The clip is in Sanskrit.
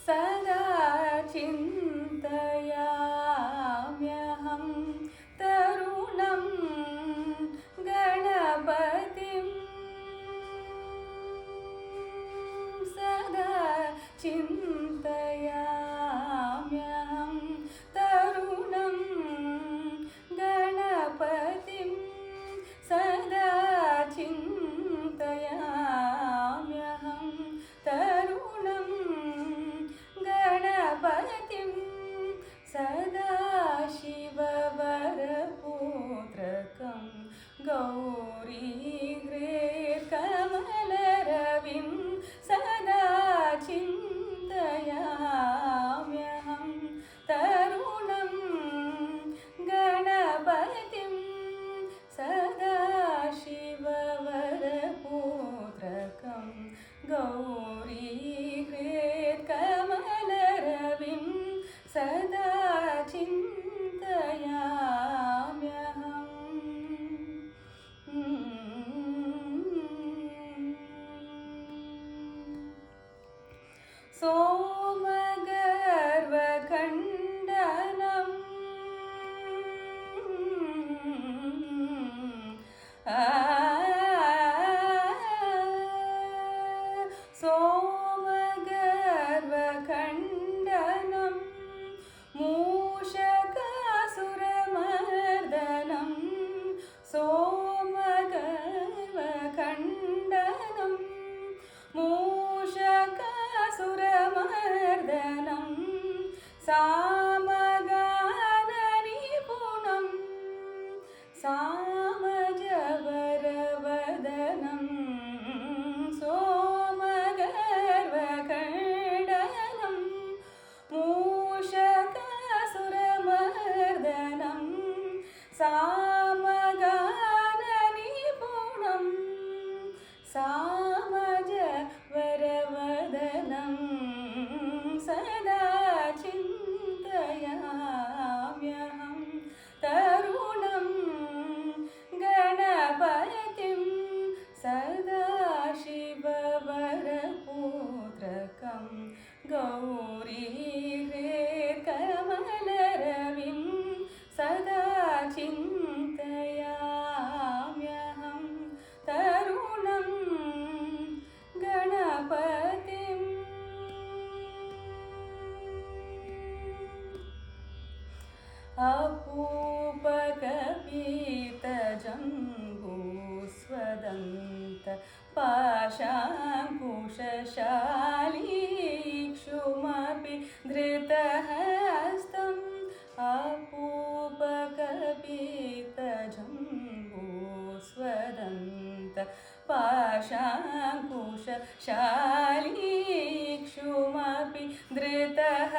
सदा चिन्तयाम्यहं तरुणं गणपतिं सदा चिन्तयाम्यहं तरुणं गणपतिं सदा चिन्तयाम्यहं तरुणं गणपतिं सदाशिववरपुत्रकं गौरीहृत्कमलरविं सदा चिन्तयाम्यहं तरुणं गणपतिं सदाशिववरपुत्रकं गौरीहृत्कमलरविं सदा चिन्तयाम्यहम् सोमगर्वखण्डनम् सोमगर्वखण्डनं मूषकासुरमर्दनं सोमगर्वखण्डनं मूषकासुरमर्दनं सामगाननिपुणं सामजवरवदनं सोमगर्वखण्डनं मूषकासुरमर्दनं सामगाननिपुणं सामजवरवदनं सदा चिन्तयाम्यहं तरुणं गणपतिं सदाशिववरपुत्रकं गौरीहृत्कमलरविं सदा चिन्तयाम्यहं तरुणं गणपतिम् अपूपकपितजम्बूस्वदन्त पाशाङ्कुशशालीक्षुमपि धृतहस्तम् अपूपकपितजम्बूस्वदन्त पाशाङ्कुशशालीक्षुमपि धृतः